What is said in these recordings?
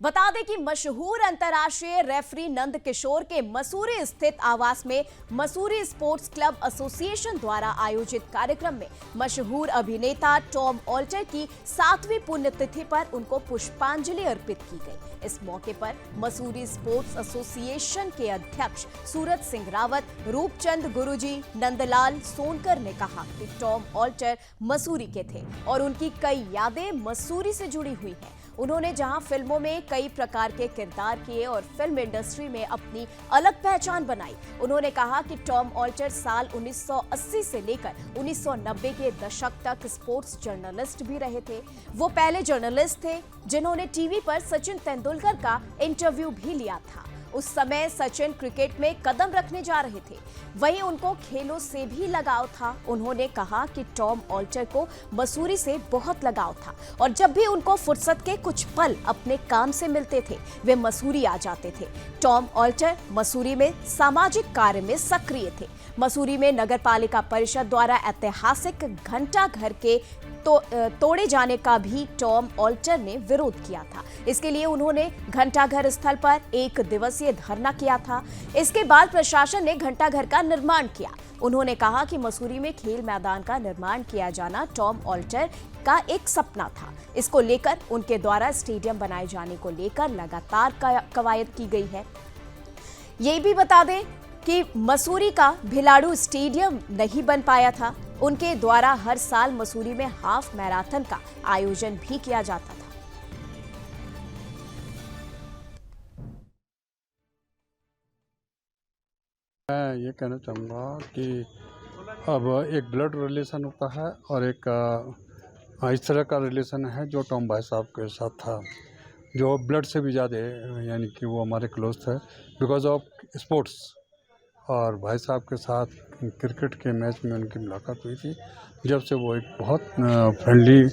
बता दें कि मशहूर अंतर्राष्ट्रीय रेफरी नंद किशोर के मसूरी स्थित आवास में मसूरी स्पोर्ट्स क्लब एसोसिएशन द्वारा आयोजित कार्यक्रम में मशहूर अभिनेता टॉम ऑल्टर की 7वीं पुण्यतिथि पर उनको पुष्पांजलि अर्पित की गई। इस मौके पर मसूरी स्पोर्ट्स एसोसिएशन के अध्यक्ष सूरज सिंह रावत, रूपचंद गुरुजी, नंदलाल सोनकर ने कहा कि टॉम ऑल्टर मसूरी के थे और उनकी कई यादें मसूरी से जुड़ी हुई हैं। उन्होंने जहां फिल्मों में कई प्रकार के किरदार किए और फिल्म इंडस्ट्री में अपनी अलग पहचान बनाई, उन्होंने कहा कि टॉम ऑल्टर साल 1980 से लेकर 1990 के दशक तक स्पोर्ट्स जर्नलिस्ट भी रहे थे। वो पहले जर्नलिस्ट थे जिन्होंने टीवी पर सचिन तेंदुलकर का इंटरव्यू भी लिया था। उस समय सचिन क्रिकेट में कदम रखने जा रहे थे, वहीं उनको खेलों से भी लगाव था। उन्होंने कहा कि टॉम ऑल्टर को मसूरी से बहुत लगाव था और जब भी उनको फुर्सत के कुछ पल अपने काम से मिलते थे, वे मसूरी आ जाते थे। टॉम ऑल्टर मसूरी में सामाजिक कार्य में सक्रिय थे। मसूरी में नगर पालिका परिषद द्वारा ऐतिहासिक घंटा घर के तोड़े जाने का भी टॉम ऑल्टर ने विरोध किया था। इसके लिए उन्होंने घंटाघर स्थल पर 1 दिवसीय धरना किया था। इसके बाद प्रशासन ने घंटाघर का निर्माण किया। उन्होंने कहा कि मसूरी में खेल मैदान का निर्माण किया जाना टॉम ऑल्टर का एक सपना था। इसको लेकर उनके द्वारा स्टेडियम बनाए जाने को लेकर लगातार कवायद की गई है। ये भी बता दें कि मसूरी का भिलाड़ू स्टेडियम नहीं बन पाया था। उनके द्वारा हर साल मसूरी में हाफ मैराथन का आयोजन भी किया जाता था। मैं ये कहना चाहूँगा कि अब एक ब्लड रिलेशन होता है और एक इस तरह का रिलेशन है जो टॉम भाई साहब के साथ था, जो ब्लड से भी ज़्यादा, यानी कि वो हमारे क्लोज थे बिकॉज ऑफ स्पोर्ट्स। और भाई साहब के साथ क्रिकेट के मैच में उनकी मुलाकात हुई थी, जब से वो एक बहुत फ्रेंडली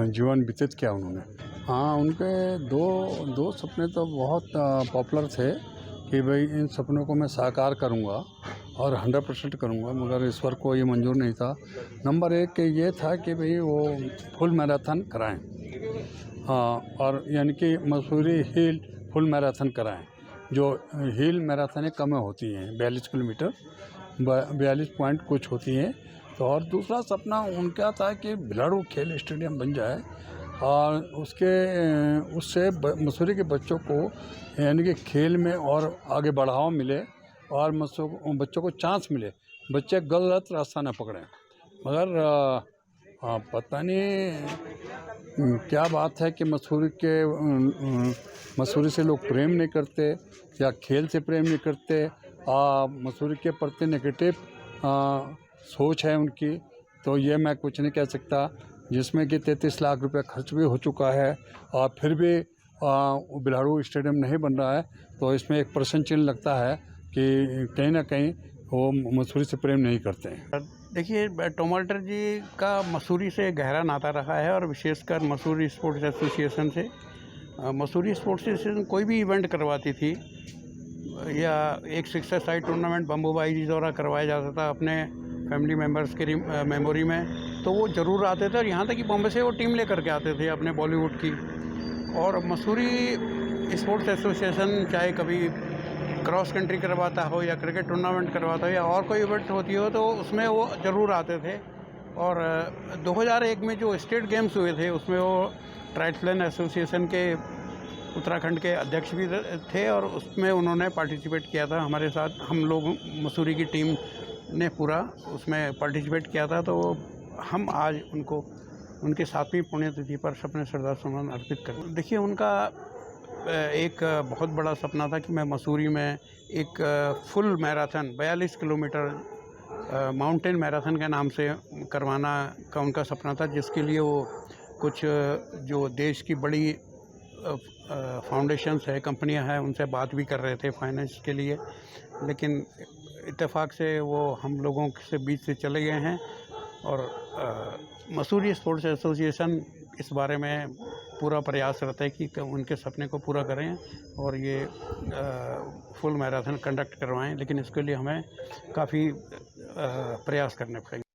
जीवन व्यतीत किया उन्होंने। हाँ, उनके दो सपने तो बहुत पॉपुलर थे कि भाई इन सपनों को मैं साकार करूंगा और 100% करूंगा, मगर ईश्वर को ये मंजूर नहीं था। नंबर 1 ये था कि भाई वो फुल मैराथन कराएं, और यानी कि मसूरी हिल फुल मैराथन कराएं। जो हिल मैराथनें कम होती हैं, 42 किलोमीटर, 42 पॉइंट कुछ होती हैं। तो और दूसरा सपना उनका था कि भिलाड़ू खेल स्टेडियम बन जाए और उससे मसूरी के बच्चों को यानी कि खेल में और आगे बढ़ावा मिले और बच्चों को चांस मिले, बच्चे गलत रास्ता न पकड़ें। मगर पता नहीं क्या बात है कि मसूरी से लोग प्रेम नहीं करते या खेल से प्रेम नहीं करते। मसूरी के प्रति नेगेटिव सोच है उनकी, तो ये मैं कुछ नहीं कह सकता। जिसमें कि 33 लाख रुपए खर्च भी हो चुका है और फिर भी भिलाड़ू स्टेडियम नहीं बन रहा है, तो इसमें एक प्रश्न चिन्ह लगता है कि कहीं ना कहीं वो मसूरी से प्रेम नहीं करते हैं। देखिए, टॉम ऑल्टर जी का मसूरी से गहरा नाता रहा है और विशेषकर मसूरी स्पोर्ट्स एसोसिएशन से। मसूरी स्पोर्ट्स एसोसिएशन कोई भी इवेंट करवाती थी या एक 6 साइड टूर्नामेंट बम्बूबाई जी द्वारा करवाया जाता था अपने फैमिली मेम्बर्स की मेमोरी में, तो वो ज़रूर आते थे। और यहाँ तक कि बॉम्बे से वो टीम लेकर के आते थे अपने बॉलीवुड की। और मसूरी स्पोर्ट्स एसोसिएशन चाहे कभी क्रॉस कंट्री करवाता हो या क्रिकेट टूर्नामेंट करवाता हो या और कोई इवेंट होती हो, तो उसमें वो ज़रूर आते थे। और 2001 में जो स्टेट गेम्स हुए थे उसमें वो ट्राइथलन एसोसिएशन के उत्तराखंड के अध्यक्ष भी थे और उसमें उन्होंने पार्टिसिपेट किया था हमारे साथ। हम लोग मसूरी की टीम ने पूरा उसमें पार्टिसिपेट किया था। तो हम आज उनको उनके 7वीं पुण्यतिथि पर अपने श्रद्धा सुमन अर्पित करें। देखिए, उनका एक बहुत बड़ा सपना था कि मैं मसूरी में एक full marathon 42 kilometre mountain marathon के नाम से करवाना का उनका सपना था, जिसके लिए वो कुछ जो देश की बड़ी फाउंडेशंस है, कंपनियां हैं, उनसे बात भी कर रहे थे फाइनेंस के लिए। लेकिन इत्तेफाक से वो हम लोगों से बीच से चले गए हैं। और मसूरी स्पोर्ट्स एसोसिएशन इस बारे में पूरा प्रयासरत है कि उनके सपने को पूरा करें और ये फुल मैराथन कंडक्ट करवाएं। लेकिन इसके लिए हमें काफ़ी प्रयास करने पड़ेंगे।